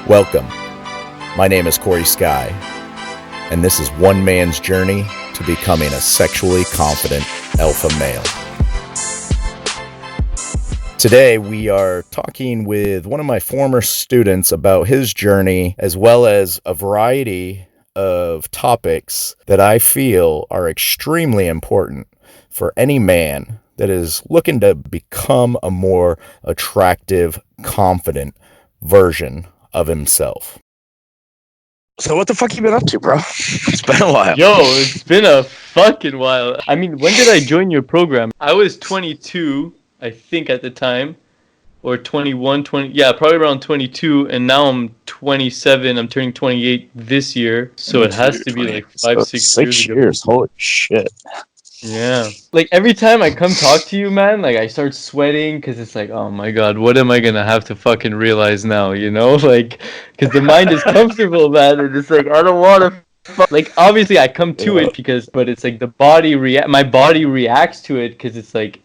Welcome. My name is Cory Sky, and this is one man's journey to becoming a sexually confident alpha male. Today, we are talking with one of my former students about his journey, as well as a variety of topics that I feel are extremely important for any man that is looking to become a more attractive, confident version of himself. So what the fuck you been up to, bro? It's been a while. Yo, it's been a fucking while. I mean, when did I join your program? I was 22, I think, at the time. Or 21, 20. Yeah, probably around 22. And now I'm 27. I'm turning 28 this year. So it has to be like 5-6 years ago. Holy shit. Yeah. Like every time I come talk to you, man, like I start sweating because it's like, oh my God, what am I going to have to fucking realize now, you know? Like, because the mind is comfortable, man. And it's like, I don't want to. Like, obviously I come to it because, but it's like my body reacts to it because it's like,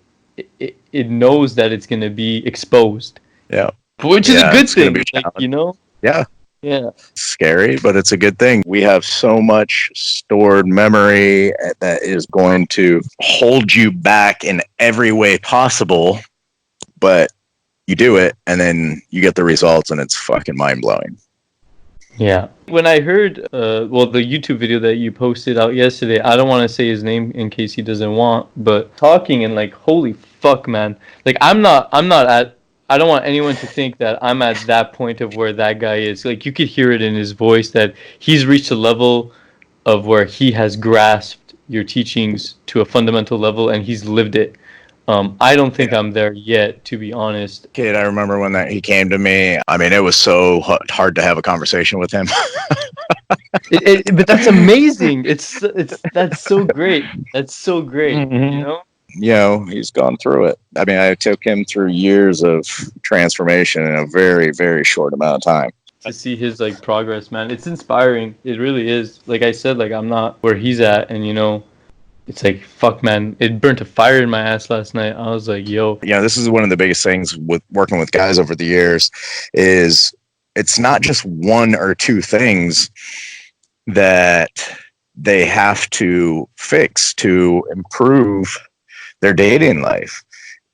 it knows that it's going to be exposed. Yeah. Which is a good thing, like, you know? Yeah. Yeah. Scary, but it's a good thing. We have so much stored memory that is going to hold you back in every way possible, but you do it and then you get the results and it's fucking mind-blowing. Yeah. When I heard, the YouTube video that you posted out yesterday, I don't want to say his name in case he doesn't want, but talking and like, holy fuck, man. Like, I don't want anyone to think that I'm at that point of where that guy is. Like, you could hear it in his voice that he's reached a level of where he has grasped your teachings to a fundamental level and he's lived it. I don't think I'm there yet, to be honest. Kid, I remember when he came to me. I mean, it was so hard to have a conversation with him. But that's amazing. That's so great. That's so great. Mm-hmm. You know? You know, he's gone through it. I mean, I took him through years of transformation in a very, very short amount of time. To see his like progress, man, it's inspiring. It really is. Like I said, like I'm not where he's at, and you know, it's like fuck, man. It burnt a fire in my ass last night. I was like, yo. You know, this is one of the biggest things with working with guys over the years is it's not just one or two things that they have to fix to improve their dating life.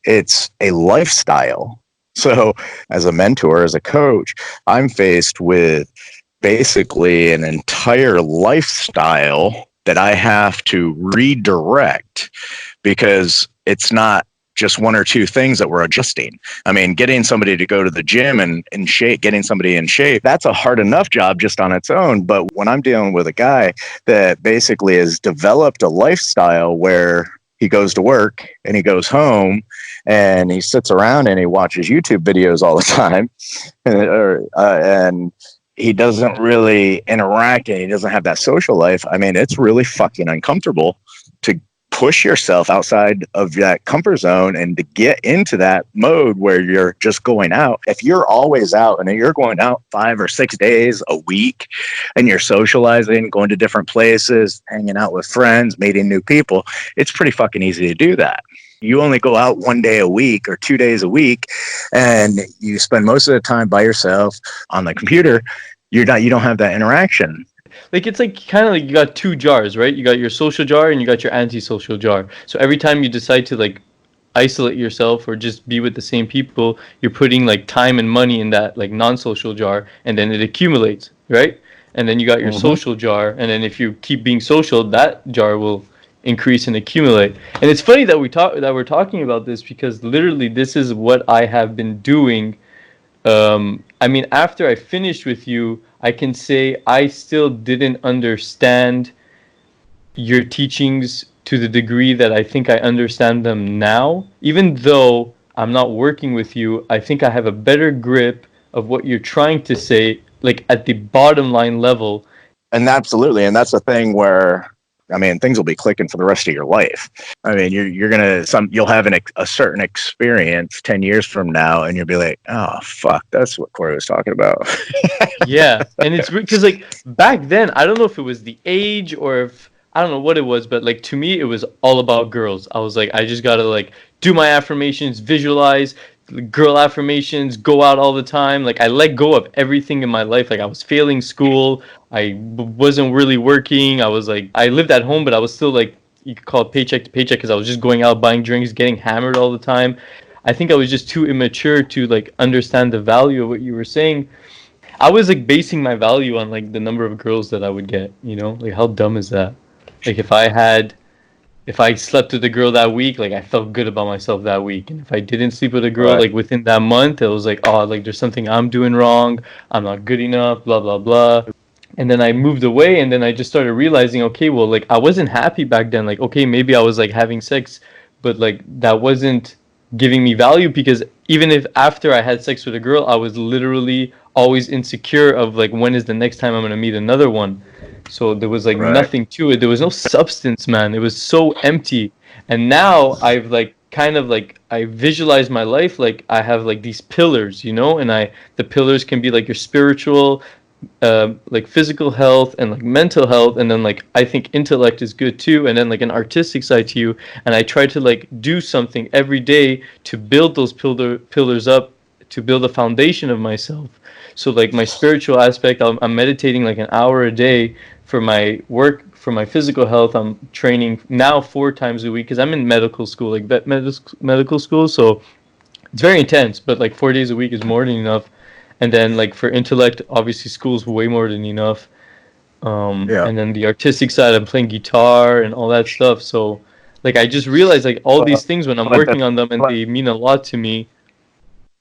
It's a lifestyle. So as a mentor, as a coach, I'm faced with basically an entire lifestyle that I have to redirect because it's not just one or two things that we're adjusting. I mean, getting somebody to go to the gym and in shape, getting somebody in shape, that's a hard enough job just on its own. But when I'm dealing with a guy that basically has developed a lifestyle where he goes to work and he goes home and he sits around and he watches YouTube videos all the time, and he doesn't really interact and he doesn't have that social life. I mean, it's really fucking uncomfortable to push yourself outside of that comfort zone and to get into that mode where you're just going out. If you're always out and you're going out 5 or 6 days a week and you're socializing, going to different places, hanging out with friends, meeting new people, it's pretty fucking easy to do that. You only go out 1 day a week or 2 days a week and you spend most of the time by yourself on the computer. You don't have that interaction. Like, it's like kind of like you got two jars, right? You got your social jar and you got your anti-social jar. So every time you decide to like isolate yourself or just be with the same people, you're putting like time and money in that like non-social jar, and then it accumulates, right? And then you got your social jar, and then if you keep being social, that jar will increase and accumulate. And it's funny that we're talking about this because literally this is what I have been doing. I mean, after I finished with you, I can say I still didn't understand your teachings to the degree that I think I understand them now. Even though I'm not working with you, I think I have a better grip of what you're trying to say, like at the bottom line level. And absolutely. And that's the thing where, I mean, things will be clicking for the rest of your life. I mean, you'll have a certain experience 10 years from now, and you'll be like, oh, fuck, that's what Cory was talking about. Yeah. And it's because like back then, I don't know if it was the age or if, I don't know what it was, but like to me, it was all about girls. I was like, I just got to like do my affirmations, visualize, girl affirmations, go out all the time. Like I let go of everything in my life. Like I was failing school. Wasn't really working. I was like, I lived at home, but I was still like, you could call it paycheck to paycheck because I was just going out buying drinks, getting hammered all the time. I think I was just too immature to like understand the value of what you were saying. I was like basing my value on like the number of girls that I would get, you know? Like how dumb is that? Like if I slept with a girl that week, like I felt good about myself that week. And if I didn't sleep with a girl Right. like within that month, it was like, oh, like there's something I'm doing wrong. I'm not good enough, blah blah blah. And then I moved away and then I just started realizing, okay, well, like I wasn't happy back then. Like, okay, maybe I was like having sex, but like that wasn't giving me value because even if after I had sex with a girl, I was literally always insecure of like when is the next time I'm gonna meet another one. So there was like Right. nothing to it. There was no substance, man. It was so empty. And now I've like kind of like I visualize my life like I have like these pillars, you know, and I the pillars can be like your spiritual, like physical health and like mental health, and then like I think intellect is good too, and then like an artistic side to you. And I try to like do something every day to build those pillars up, to build a foundation of myself. So like my spiritual aspect, I'm meditating like an hour a day for my work. For my physical health, I'm training now 4 times a week because I'm in medical school, like medical school. So it's very intense, but like 4 days a week is more than enough. And then like for intellect, obviously school's way more than enough. Yeah. And then the artistic side, I'm playing guitar and all that stuff. So like I just realized like all these Well, things when I'm but working on them and they mean a lot to me.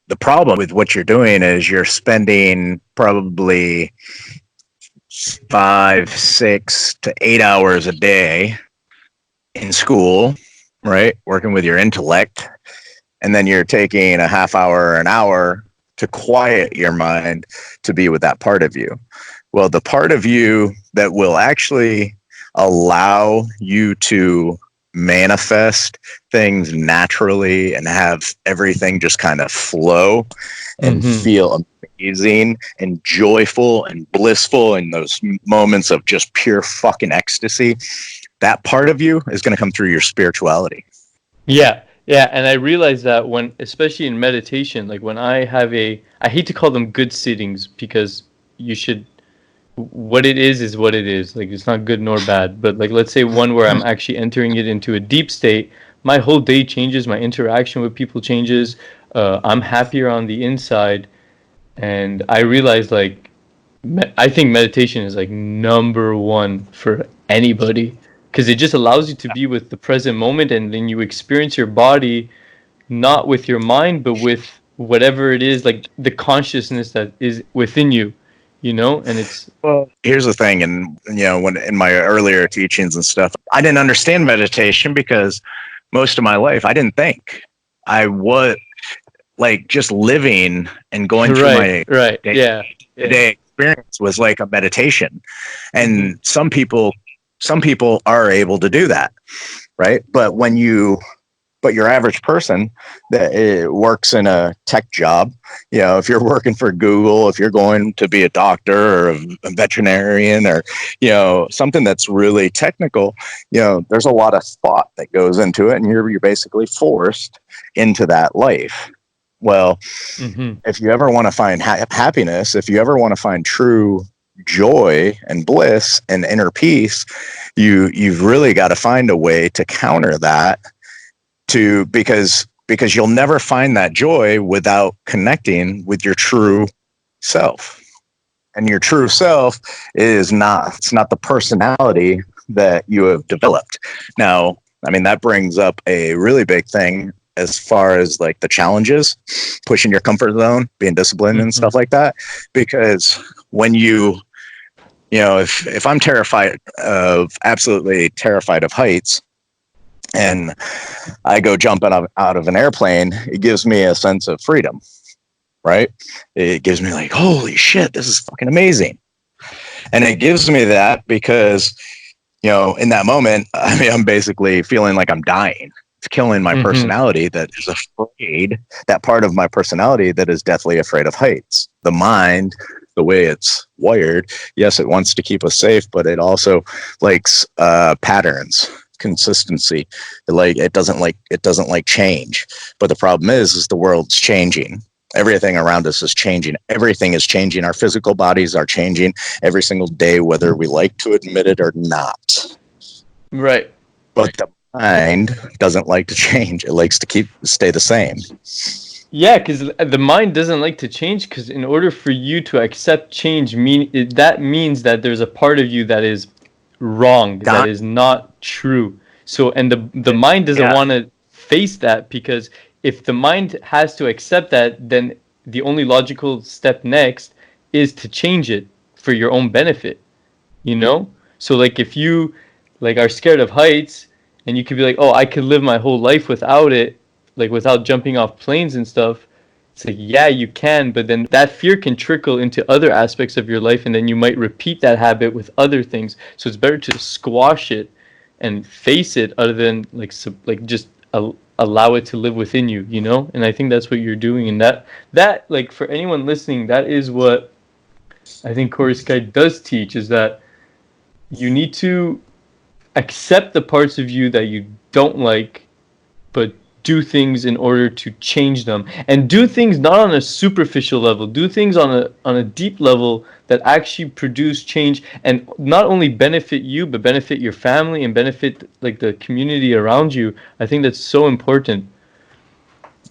the problem with what you're doing is you're spending probably 5, 6 to 8 hours a day in school, right? Working with your intellect. And then you're taking a half hour or an hour to quiet your mind to be with that part of you. Well, the part of you that will actually allow you to manifest things naturally and have everything just kind of flow and Mm-hmm. feel amazing and joyful and blissful in those moments of just pure fucking ecstasy, that part of you is going to come through your spirituality. Yeah, yeah, and I realize that when, especially in meditation, like when I have I hate to call them good sittings because you should, what it is what it is. Like it's not good nor bad, but like let's say one where I'm actually entering it into a deep state, my whole day changes, my interaction with people changes, I'm happier on the inside, and I realize like I think meditation is like number one for anybody because it just allows you to be with the present moment and then you experience your body not with your mind but with whatever it is, like the consciousness that is within you, you know? And it's Well, here's the thing, and when in my earlier teachings and stuff, I didn't understand meditation because most of my life I didn't think. I was like just living and going through right, my right, day yeah, to yeah. day experience was like a meditation. Hmm. And some people are able to do that, right? But your average person that works in a tech job, if you're working for Google, if you're going to be a doctor or a veterinarian or, something that's really technical, there's a lot of thought that goes into it and you're basically forced into that life. Well, Hmm. if you ever want to find happiness, if you ever want to find true joy and bliss and inner peace, you've really got to find a way to counter that because you'll never find that joy without connecting with your true self. And your true self it's not the personality that you have developed. Now, I mean, that brings up a really big thing as far as like the challenges, pushing your comfort zone, being disciplined and Hmm. stuff like that. Because when if I'm absolutely terrified of heights, and I go jumping out of an airplane, it gives me a sense of freedom, right? It gives me like, holy shit, this is fucking amazing. And it gives me that because, in that moment, I mean, I'm basically feeling like I'm dying. It's killing my Hmm. personality that is afraid, that part of my personality that is deathly afraid of heights. The mind, the way it's wired, yes, it wants to keep us safe, but it also likes patterns. consistency. It doesn't like change. But the problem is the world's changing. Everything around us is changing. Everything is changing. Our physical bodies are changing every single day, whether we like to admit it or not. Right. But the mind doesn't like to change. It likes to stay the same. Yeah, because the mind doesn't like to change, because in order for you to accept change, that means that there's a part of you that is wrong, that is not true. So, and the mind doesn't want to face that, because if the mind has to accept that, then the only logical step next is to change it for your own benefit, you know? So, like, if you, like, are scared of heights, and you could be like, oh, I could live my whole life without it, like without jumping off planes and stuff. It's like, yeah, you can, but then that fear can trickle into other aspects of your life, and then you might repeat that habit with other things. So it's better to squash it and face it, other than like just allow it to live within you, you know? And I think that's what you're doing, and that like, for anyone listening, that is what I think Cory's Guide does teach, is that you need to accept the parts of you that you don't like, but do things in order to change them, and do things not on a superficial level, do things on a deep level that actually produce change, and not only benefit you, but benefit your family and benefit like the community around you. I think that's so important.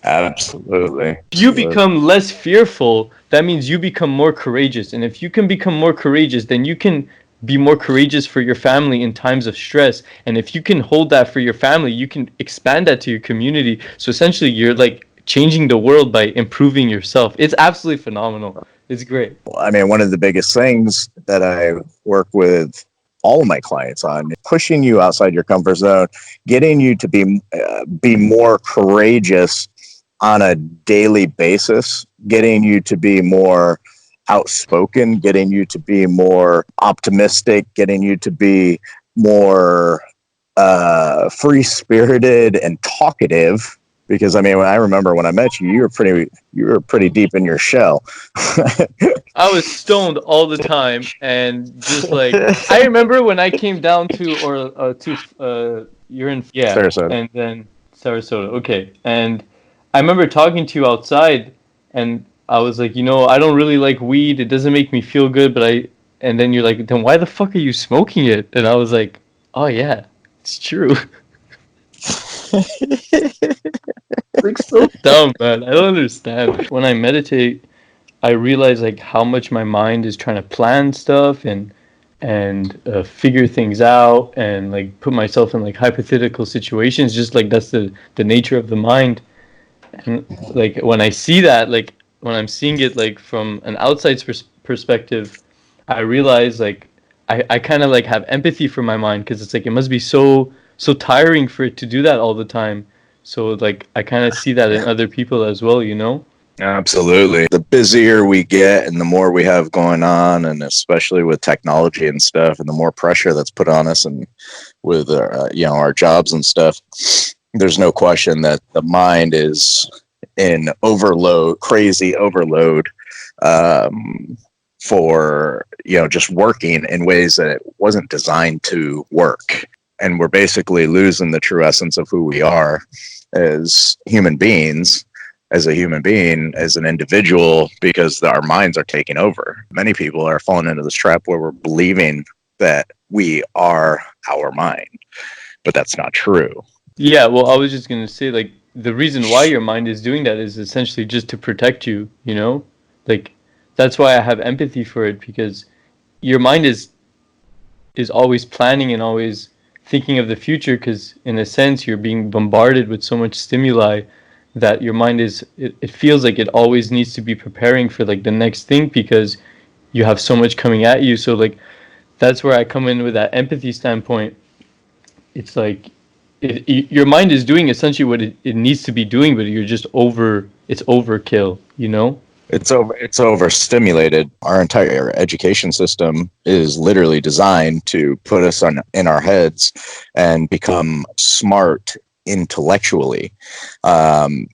Absolutely. If you become less fearful, that means you become more courageous, and if you can become more courageous, then you can be more courageous for your family in times of stress. And if you can hold that for your family, you can expand that to your community. So essentially, you're like changing the world by improving yourself. It's absolutely phenomenal. It's great. I mean, one of the biggest things that I work with all of my clients on, pushing you outside your comfort zone, getting you to be more courageous on a daily basis, getting you to be more outspoken, getting you to be more optimistic, getting you to be more free-spirited and talkative. Because I mean, I remember when I met you, you were pretty deep in your shell. I was stoned all the time, and just like, I remember when I came down to you're in Sarasota. And then Sarasota, okay, and I remember talking to you outside, and I was like, I don't really like weed. It doesn't make me feel good, and then you're like, then why the fuck are you smoking it? And I was like, oh yeah, it's true. Like, so dumb, man. I don't understand. When I meditate, I realize like how much my mind is trying to plan stuff and figure things out, and like put myself in like hypothetical situations. Just like that's the nature of the mind. And like when I see that, like when I'm seeing it like from an outside perspective, I realize like I kind of like have empathy for my mind, because it's like it must be so tiring for it to do that all the time. So like I kind of see that in other people as well, you know? Absolutely. The busier we get and the more we have going on, and especially with technology and stuff, and the more pressure that's put on us, and with our jobs and stuff, there's no question that the mind is in crazy overload, for just working in ways that it wasn't designed to work. And we're basically losing the true essence of who we are as human beings, as a human being, as an individual, because our minds are taking over. Many people are falling into this trap where we're believing that we are our mind, but that's not true. Yeah, well, I was just going to say, like, the reason why your mind is doing that is essentially just to protect you, you know? Like, that's why I have empathy for it, because your mind is always planning and always thinking of the future, because in a sense you're being bombarded with so much stimuli that your mind it feels like it always needs to be preparing for like the next thing, because you have so much coming at you. So like that's where I come in with that empathy standpoint. It's like your mind is doing essentially what it needs to be doing, but you're just it's overkill, you know? It's overstimulated. Our entire education system is literally designed to put us in our heads and become smart intellectually. And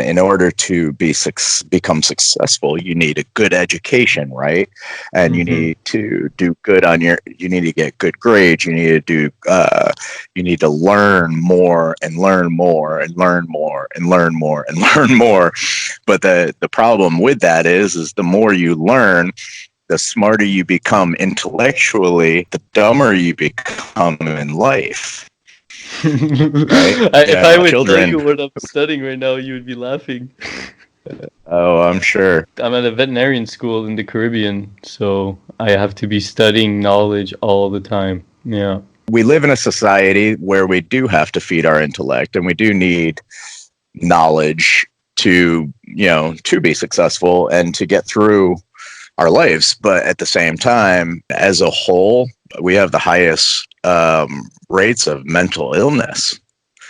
in order to become successful, you need a good education, right? And you need to do good you need to get good grades. You need to learn more and learn more and learn more and learn more and learn more. But the problem with that is the more you learn, the smarter you become intellectually, the dumber you become in life. Right? If I would tell Children. you what I'm studying right now, you would be laughing. Oh, I'm sure. I'm at a veterinarian school in the Caribbean, so I have to be studying knowledge all the time. Yeah. We live in a society where we do have to feed our intellect, and we do need knowledge to be successful and to get through our lives. But at the same time, as a whole, we have the highest rates of mental illness.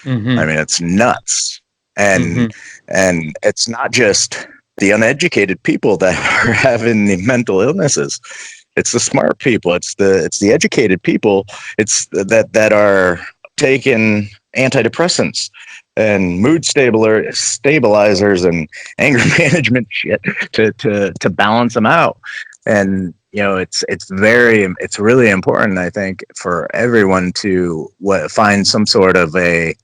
I mean, it's nuts. And it's not just the uneducated people that are having the mental illnesses. It's the smart people. It's the educated people. It's that are taking antidepressants and mood stabilizers and anger management shit to balance them out. And it's really important, I think, for everyone to find some sort of a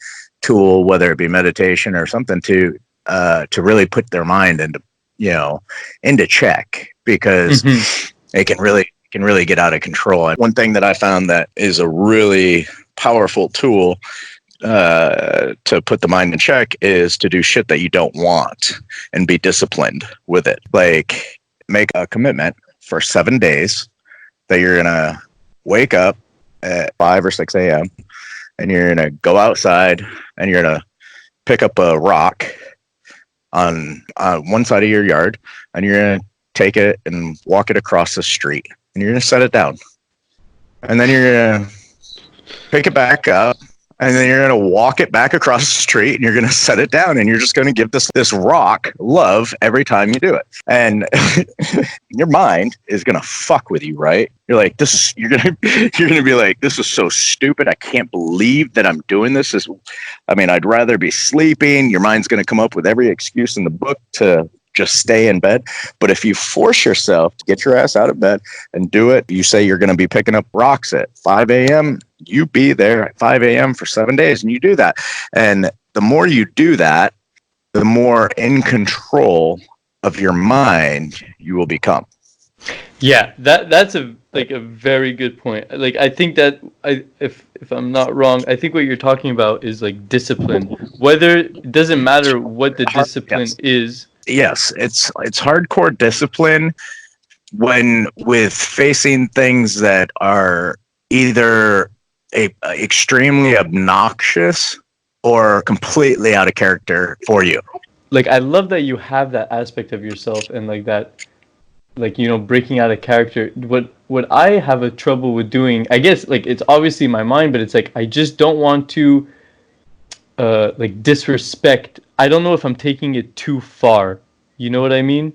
tool, whether it be meditation or something, to really put their mind into check, because it can really get out of control. One thing that I found that is a really powerful tool to put the mind in check is to do shit that you don't want and be disciplined with it. Like, make a commitment for 7 days that you're gonna wake up at 5 or 6 a.m. and you're gonna go outside and you're gonna pick up a rock on one side of your yard, and you're gonna take it and walk it across the street, and you're gonna set it down, and then you're gonna pick it back up, and then you're going to walk it back across the street, and you're going to set it down, and you're just going to give this rock love every time you do it. And your mind is going to fuck with you, right? You're like, you're going to be like, this is so stupid. I can't believe that I'm doing this. I'd rather be sleeping. Your mind's going to come up with every excuse in the book to just stay in bed. But if you force yourself to get your ass out of bed and do it, you say you're going to be picking up rocks at 5 a.m., you be there at 5 a.m. for 7 days, and you do that. And the more you do that, the more in control of your mind you will become. Yeah, that's a very good point. Like, I think that if I'm not wrong, I think what you're talking about is like discipline. Whether it doesn't matter what the discipline is. Yes, it's hardcore discipline when with facing things that are either extremely obnoxious or completely out of character for you. Like, I love that you have that aspect of yourself, and like that, like, breaking out of character. What I have a trouble with doing, I guess, like, it's obviously my mind, but it's like I just don't want to like disrespect. I don't know if I'm taking it too far. You know what I mean?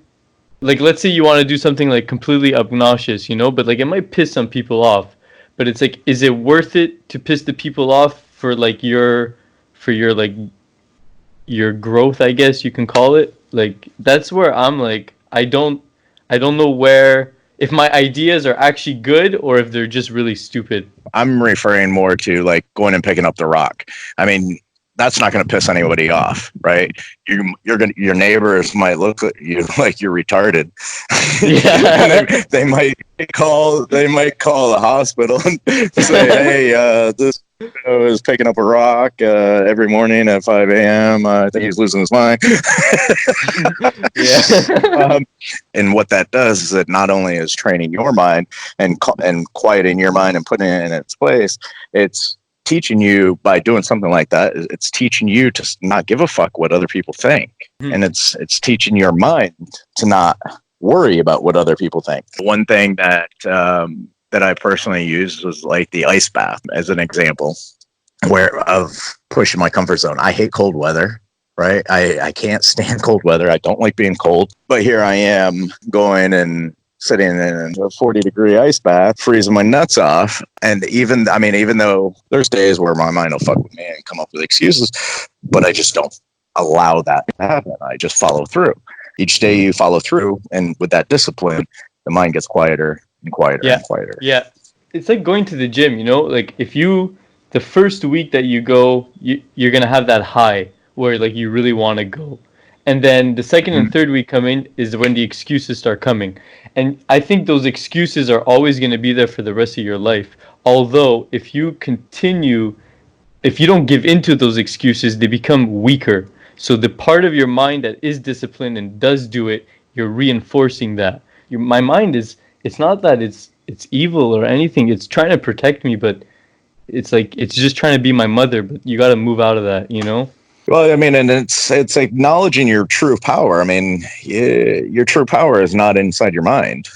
Like, let's say you want to do something like completely obnoxious, but like it might piss some people off. But it's like, is it worth it to piss the people off for your growth, I guess you can call it? Like, that's where I'm like, I don't know where, if my ideas are actually good or if they're just really stupid. I'm referring more to like going and picking up the rock. I mean, that's not going to piss anybody off, right? Your neighbors might look at you like you're retarded. Yeah. they might call the hospital and say, "Hey, this is picking up a rock every morning at 5 a.m. I think he's losing his mind." Yeah. And what that does is it not only is training your mind and quieting your mind and putting it in its place, it's teaching you, by doing something like that, it's teaching you to not give a fuck what other people think. And it's teaching your mind to not worry about what other people think. One thing that I personally used was like the ice bath as an example of pushing my comfort zone. I hate cold weather, right? I can't stand cold weather. I don't like being cold, but here I am going and sitting in a 40-degree ice bath, freezing my nuts off. And even though there's days where my mind will fuck with me and come up with excuses, but I just don't allow that to happen. I just follow through. Each day you follow through, and with that discipline, the mind gets quieter and quieter and quieter. Yeah. It's like going to the gym, you know? Like the first week that you go, you're going to have that high where like you really want to go. And then the second and third week come in is when the excuses start coming. And I think those excuses are always going to be there for the rest of your life. Although if you don't give into those excuses, they become weaker. So the part of your mind that is disciplined and does do it, you're reinforcing that. My mind it's not that it's evil or anything. It's trying to protect me, but it's like it's just trying to be my mother. But you got to move out of that, you know. Well, I mean, and it's acknowledging your true power. I mean, your true power is not inside your mind.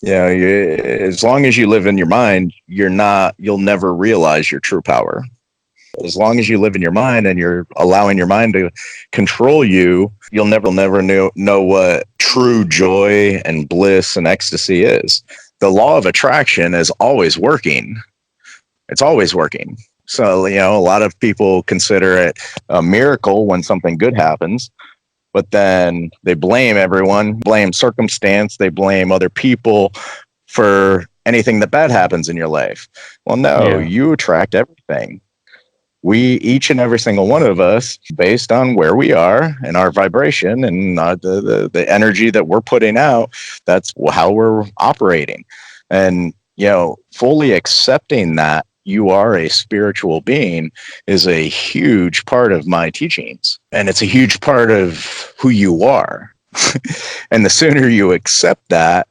As long as you live in your mind, you'll never realize your true power. As long as you live in your mind and you're allowing your mind to control you, you'll never know what true joy and bliss and ecstasy is. The law of attraction is always working. It's always working. So, a lot of people consider it a miracle when something good happens, but then they blame everyone, blame circumstance, they blame other people for anything that bad happens in your life. Well, no, You attract everything. We, each and every single one of us, based on where we are and our vibration and the energy that we're putting out, that's how we're operating. And, fully accepting that you are a spiritual being is a huge part of my teachings. And it's a huge part of who you are. And the sooner you accept that,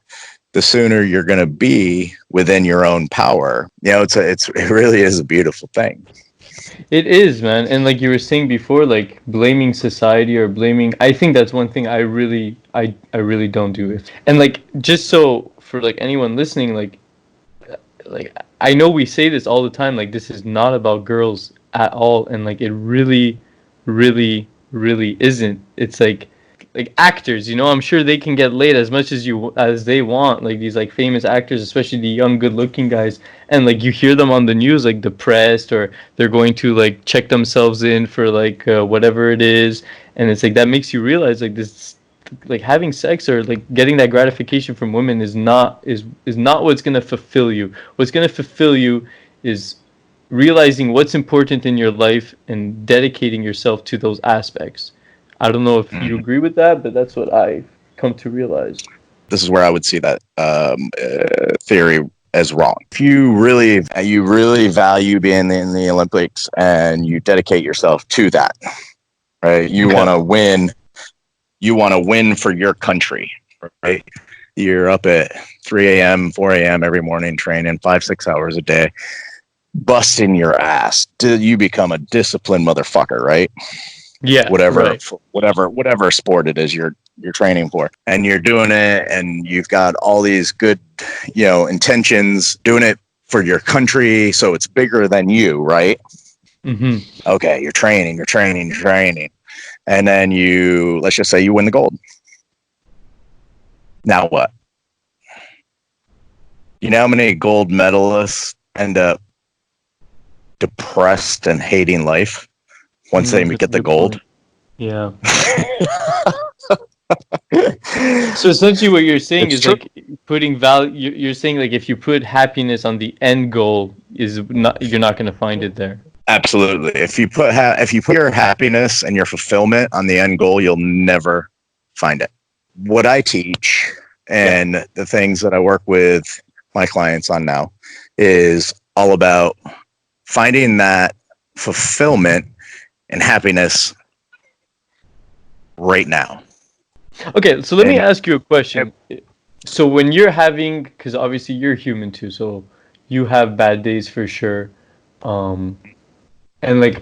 the sooner you're going to be within your own power. It really is a beautiful thing. It is, man. And like you were saying before, like blaming society or blaming, I think that's one thing I really don't do. And like, just so for like anyone listening, like I know we say this all the time, like this is not about girls at all. And like, it really, really, really isn't. It's like actors, I'm sure they can get laid as much as they want, like these like famous actors, especially the young good looking guys, and like you hear them on the news like depressed, or they're going to like check themselves in for like whatever it is, and it's like that makes you realize like this, like having sex or like getting that gratification from women is not what's going to fulfill you. What's going to fulfill you is realizing what's important in your life and dedicating yourself to those aspects. I don't know if you agree with that, but that's what I've come to realize. This is where I would see that theory as wrong. If you really value being in the Olympics and you dedicate yourself to that, right? You want to win. You want to win for your country, right? You're up at 3 a.m., 4 a.m. every morning training 5-6 hours a day, busting your ass. You become a disciplined motherfucker, right? Yeah, whatever sport it is you're training for, and you're doing it, and you've got all these good, intentions, doing it for your country, so it's bigger than you, right? Mm-hmm. Okay, you're training, and then let's just say you win the gold. Now what? You know how many gold medalists end up depressed and hating life once they get the gold? Point. Yeah. So essentially what you're saying is like putting value. You're saying like if you put happiness on the end goal, you're not going to find it there. Absolutely. If you put your happiness and your fulfillment on the end goal, you'll never find it. What I teach and the things that I work with my clients on now is all about finding that fulfillment and happiness right now. Okay, so let me ask you a question. So when you're having, because obviously you're human too, so you have bad days for sure, and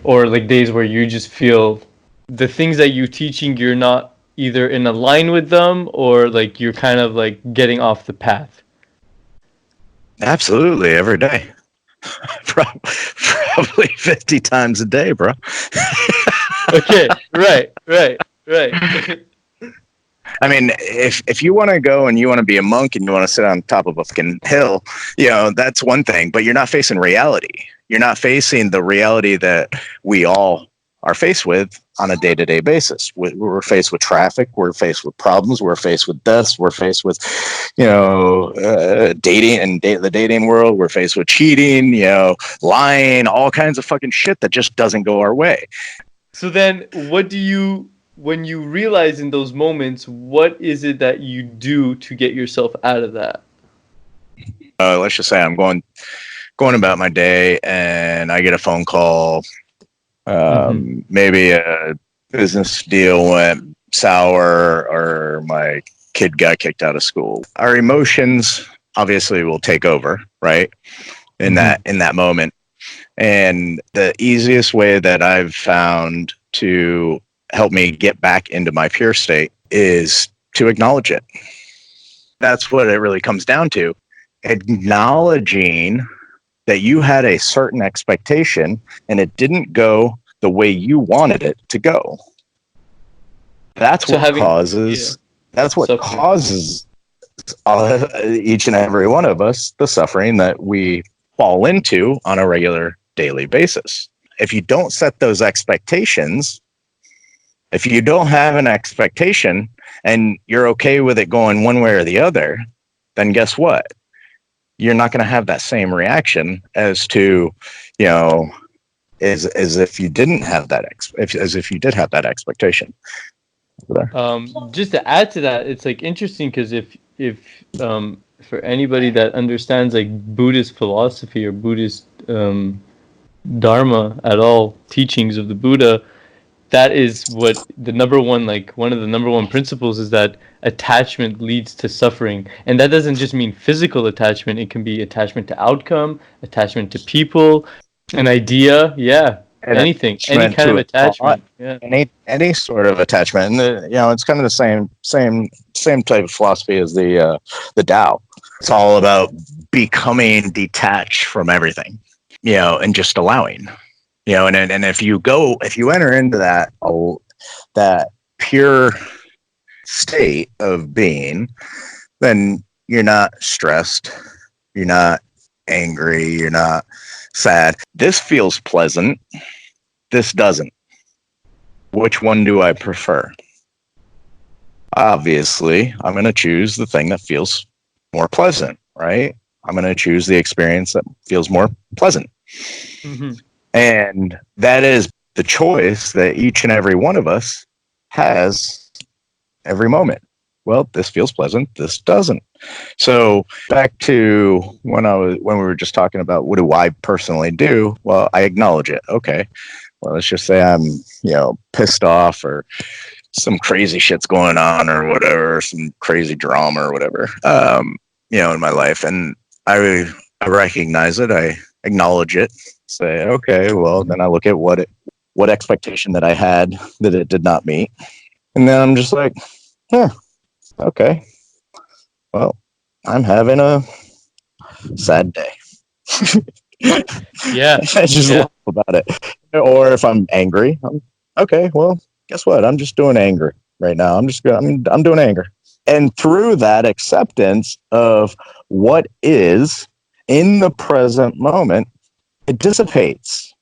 or days where you just feel the things that you're teaching, you're not either in a line with them or like you're kind of like getting off the path. Absolutely, every day. Probably 50 times a day, bro. Okay, right. I mean, if you want to go and you want to be a monk and you want to sit on top of a fucking hill, that's one thing, but you're not facing reality. You're not facing the reality that we all are faced with on a day-to-day basis. We're faced with traffic. We're faced with problems. We're faced with deaths. We're faced with, dating and the dating world. We're faced with cheating, lying, all kinds of fucking shit that just doesn't go our way. So then, when you realize in those moments, what is it that you do to get yourself out of that? Let's just say I'm going about my day and I get a phone call. Maybe a business deal went sour or my kid got kicked out of school. Our emotions obviously will take over, right? In that moment. And the easiest way that I've found to help me get back into my pure state is to acknowledge it. That's what it really comes down to. Acknowledging that you had a certain expectation and it didn't go the way you wanted it to go. That's what causes each and every one of us the suffering that we fall into on a regular daily basis. If you don't set those expectations, if you don't have an expectation and you're okay with it going one way or the other, then guess what? You're not going to have that same reaction as to, as if you didn't have that, as if you did have that expectation. Just to add to that, it's like interesting because if for anybody that understands like Buddhist philosophy or Buddhist Dharma at all, teachings of the Buddha, that is what the number one, like one of the number one principles is that attachment leads to suffering. And that doesn't just mean physical attachment. It can be attachment to outcome, attachment to people, an idea. Yeah. And anything, any kind of attachment. Yeah. Any sort of attachment. And it's kind of the same type of philosophy as the Tao. It's all about becoming detached from everything, and just allowing. And if you enter into that pure state of being, then you're not stressed, you're not angry, you're not sad. This feels pleasant, this doesn't. Which one do I prefer? Obviously, I'm going to choose the thing that feels more pleasant, right? I'm going to choose the experience that feels more pleasant. Mm-hmm. And that is the choice that each and every one of us has every moment. Well, this feels pleasant, this doesn't. So back to when we were just talking about what do I personally do? Well, I acknowledge it. Okay. Well, let's just say I'm, pissed off or some crazy shit's going on or whatever, some crazy drama or whatever, in my life. And I recognize it. I acknowledge it. Say, okay, well, then I look at what expectation that I had that it did not meet. And then I'm just like, okay, well, I'm having a sad day. Yeah. I just laugh about it. Or if I'm angry, okay, well, guess what? I'm just doing anger right now. I'm doing anger. And through that acceptance of what is in the present moment, it dissipates.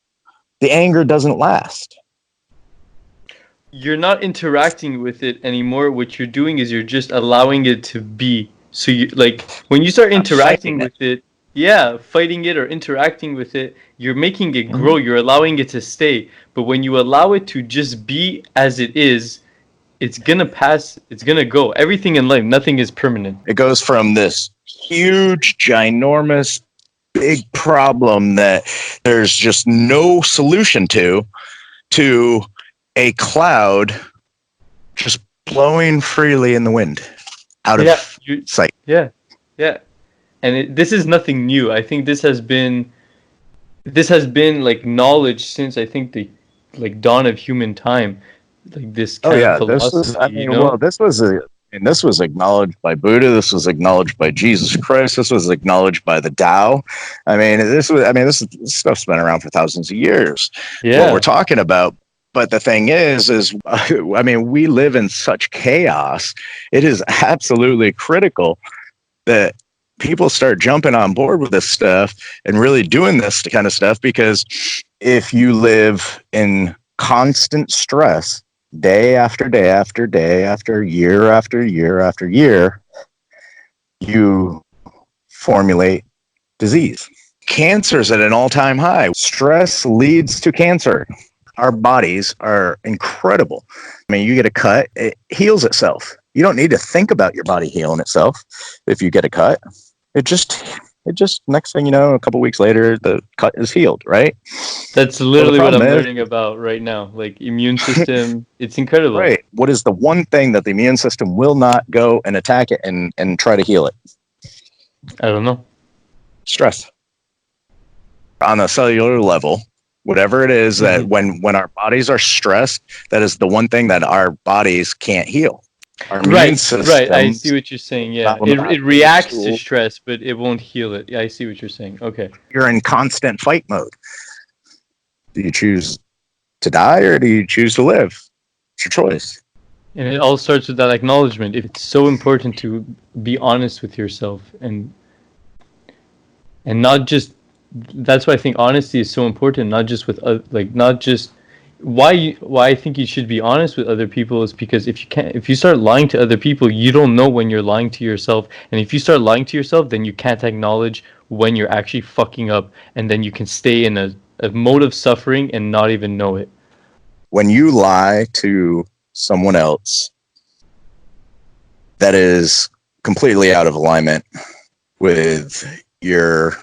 The anger doesn't last. You're not interacting with it anymore. What you're doing is you're just allowing it to be. So you like when you start interacting with it, fighting it or interacting with it, you're making it grow. You're allowing it to stay. But when you allow it to just be as it is, it's gonna pass. It's gonna go. Everything in life, nothing is permanent. It goes from this huge, ginormous, big problem that there's just no solution to a cloud just blowing freely in the wind out of sight. Yeah. And this is nothing new. I think this has been like knowledge since I think the like dawn of human time. Like this kind of philosophy. This was acknowledged by Buddha. This was acknowledged by Jesus Christ. This was acknowledged by the Tao. This stuff's been around for thousands of years. Yeah. What we're talking about But the thing is, I mean, we live in such chaos. It is absolutely critical that people start jumping on board with this stuff and really doing this kind of stuff, because if you live in constant stress day after day after day after year after year after year, you formulate disease. Cancer's at an all-time high. Stress leads to cancer. Our bodies are incredible. I mean, you get a cut, it heals itself. You don't need to think about your body healing itself. If you get a cut, it just next thing you know, a couple weeks later, the cut is healed, right? That's Well, the literally what problem I'm is, learning about right now. Like immune system, it's incredible. right, what is the one thing that the immune system will not go and attack it and try to heal it? I don't know. Stress. On a cellular level, whatever it is that when our bodies are stressed, that is the one thing that our bodies can't heal. Our immune system, Right. I see what you're saying. Yeah, it reacts to stress, but it won't heal it. Yeah, I see what you're saying. Okay. You're in constant fight mode. Do you choose to die or do you choose to live? It's your choice. And it all starts with that acknowledgement. It's so important to be honest with yourself and not just. That's why I think honesty is so important. Not just with not just why I think you should be honest with other people is because if you start lying to other people, you don't know when you're lying to yourself, and if you start lying to yourself, then you can't acknowledge when you're actually fucking up, and then you can stay in a mode of suffering and not even know it. When you lie to someone else, that is completely out of alignment with your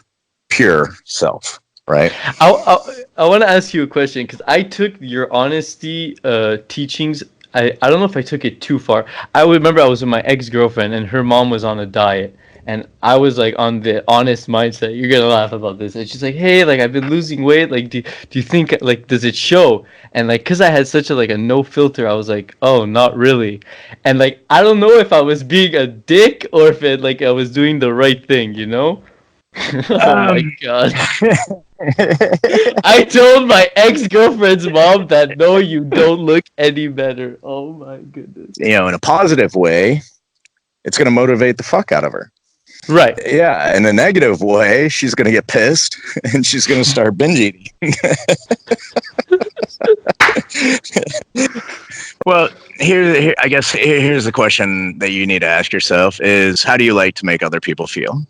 pure self, right? I want to ask you a question, because I took your honesty teachings. I don't know if I took it too far. I remember I was with my ex-girlfriend and her mom was on a diet, and I was like on the honest mindset. You're gonna laugh about this. And she's like, "Hey, like I've been losing weight. Like, do you think like does it show?" And like, cause I had such a no filter, I was like, "Oh, not really." And like, I don't know if I was being a dick or if it like I was doing the right thing, you know? Oh my god. I told my ex-girlfriend's mom that no, you don't look any better. Oh my goodness. In a positive way, it's going to motivate the fuck out of her. Right. Yeah. In a negative way, she's going to get pissed and she's going to start binge eating. Well, I guess here's the question that you need to ask yourself is, how do you like to make other people feel?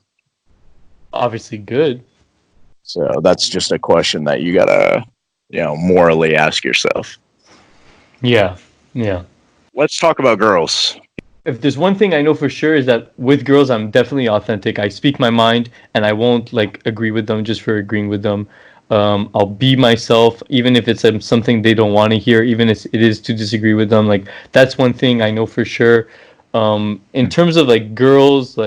Obviously good. So that's just a question that you gotta, morally ask yourself. Yeah. Yeah. Let's talk about girls. If there's one thing I know for sure is that with girls, I'm definitely authentic. I speak my mind and I won't agree with them just for agreeing with them. I'll be myself, even if it's something they don't want to hear, even if it is to disagree with them. Like, that's one thing I know for sure. In terms of girls,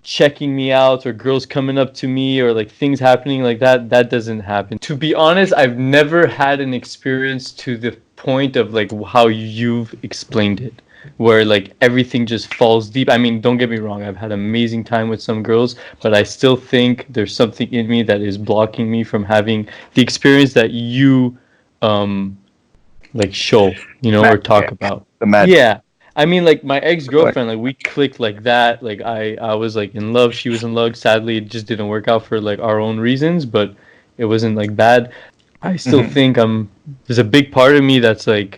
checking me out or girls coming up to me or things happening like that doesn't happen. To be honest, I've never had an experience to the point of how you've explained it, where everything just falls deep. I mean, don't get me wrong, I've had amazing time with some girls, but I still think there's something in me that is blocking me from having the experience that you show, or talk about. Yeah. I mean, my ex-girlfriend, we clicked like that. I was in love, she was in love. Sadly, it just didn't work out for our own reasons, but it wasn't bad. I still think there's a big part of me that's a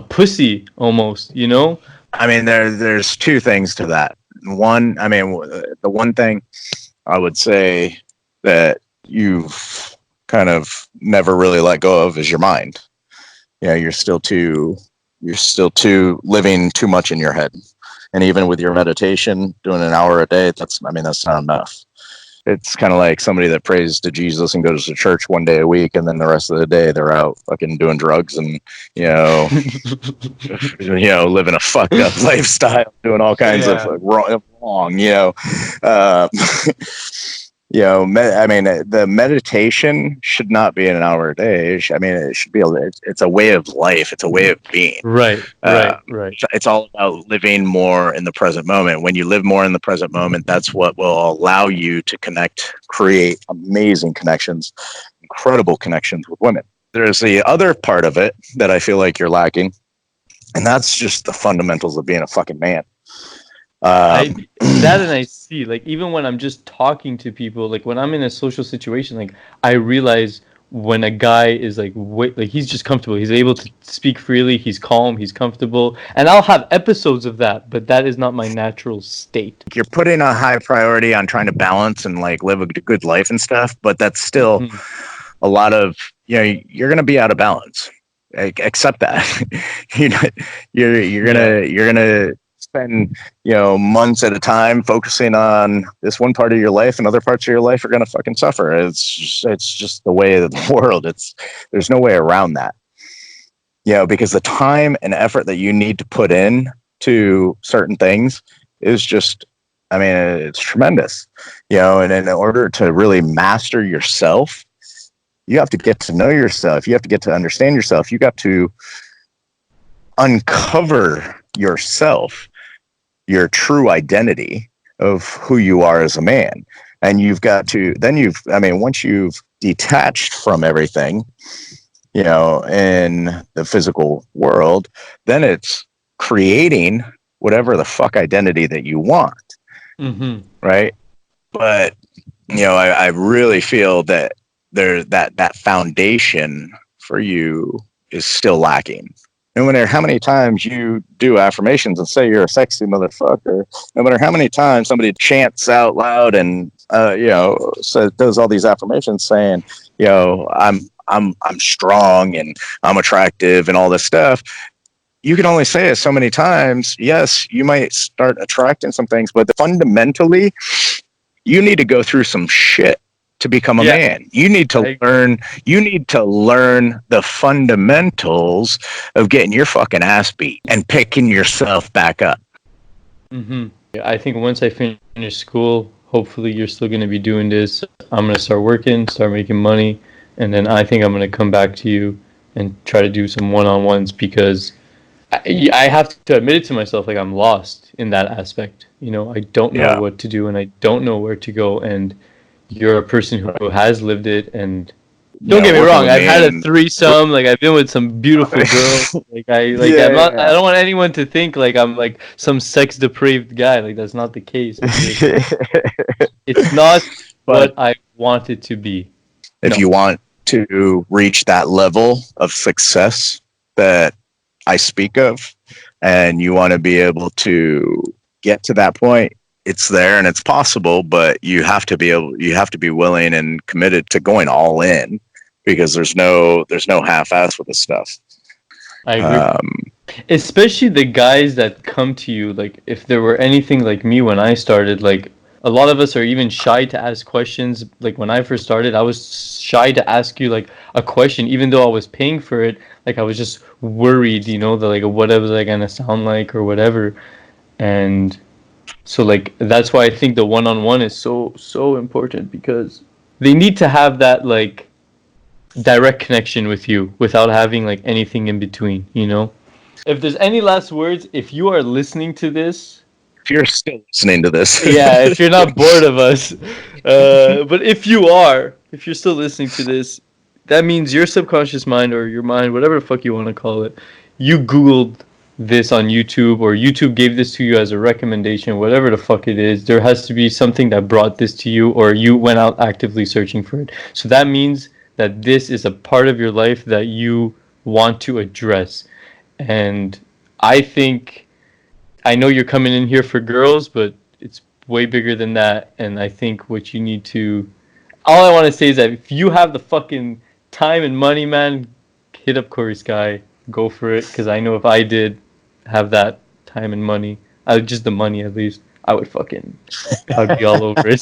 pussy almost, I mean, there's two things to that. One, I mean, the one thing I would say that you've kind of never really let go of is your mind. You're still too living too much in your head. And even with your meditation, doing an hour a day, that's not enough. It's kind of like somebody that prays to Jesus and goes to church one day a week, and then the rest of the day they're out fucking doing drugs and living a fucked up lifestyle, doing all kinds of wrong. I mean, the meditation should not be an hour a day. I mean, it should be. It's a way of life. It's a way of being. Right. It's all about living more in the present moment. When you live more in the present moment, that's what will allow you to create amazing connections, incredible connections with women. there's the other part of it that I feel like you're lacking, and that's just the fundamentals of being a fucking man. I that and I see, like, even when I'm just talking to people, like when I'm in a social situation, like I realize when a guy is like like he's just comfortable, he's able to speak freely, he's calm, he's comfortable, and I'll have episodes of that, but that is not my natural state. You're putting a high priority on trying to balance and like live a good life and stuff, but that's still a lot of, you know, you're gonna be out of balance. Accept that. you know, you're gonna spend, you know, months at a time focusing on this one part of your life, and other parts of your life are gonna fucking suffer. It's just the way of the world. There's no way around that. You know, because the time and effort that you need to put in to certain things is just, I mean, it's tremendous. You know, and in order to really master yourself, you have to get to know yourself. You have to get to understand yourself. You got to uncover yourself, your true identity of who you are as a man. And you've got to, once you've detached from everything, you know, in the physical world, then it's creating whatever the fuck identity that you want. Right. But, you know, I really feel that that foundation for you is still lacking. No matter how many times you do affirmations and say you're a sexy motherfucker, no matter how many times somebody chants out loud and you know, does all these affirmations saying, you know, I'm strong and I'm attractive and all this stuff, you can only say it so many times. Yes, you might start attracting some things, but fundamentally, you need to go through some shit to become a man. You need to learn the fundamentals of getting your fucking ass beat and picking yourself back up. I think once I finish school, hopefully you're still going to be doing this. I'm going to start working, start making money, and then I think I'm going to come back to you and try to do some one-on-ones, because I have to admit it to myself, like I'm lost in that aspect. You know, I don't know what to do and I don't know where to go, and you're a person who has lived it, and don't get me wrong, I've had a threesome, like I've been with some beautiful girls. I'm not, I don't want anyone to think like I'm like some sex depraved guy. Like that's not the case. It's not what I want it to be. If you want to reach that level of success that I speak of, and you want to be able to get to that point, it's there and it's possible, but you have to be willing and committed to going all in, because there's no half-ass with this stuff. I agree. Especially the guys that come to you, like if there were anything like me when I started, like a lot of us are even shy to ask questions. Like when I first started, I was shy to ask you like a question, even though I was paying for it. Like I was just worried, you know, that like what was I gonna sound like or whatever. And so like that's why I think the one-on-one is so important, because they need to have that like direct connection with you without having like anything in between, you know. If there's any last words, if you are listening to this, if you're still listening to this, if you're not bored of us, but if you're still listening to this, that means your subconscious mind or your mind, whatever the fuck you want to call it, you Googled this on YouTube, or YouTube gave this to you as a recommendation, whatever the fuck it is. There has to be something that brought this to you, or you went out actively searching for it. So that means that this is a part of your life that you want to address. And I think, I know you're coming in here for girls, but it's way bigger than that. And I think what you need to, all I want to say is that if you have the fucking time and money, man, hit up Cory Sky, go for it. Because I know if I did have that time and money, just the money at least, I would be all over it.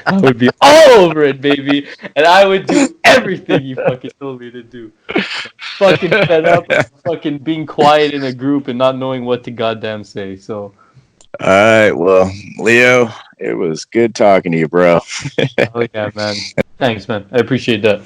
I would be all over it, baby. And I would do everything you fucking told me to do. I'm fucking fed up of fucking being quiet in a group and not knowing what to goddamn say. So. All right, well, Leo, it was good talking to you, bro. Oh yeah, man. Thanks, man. I appreciate that.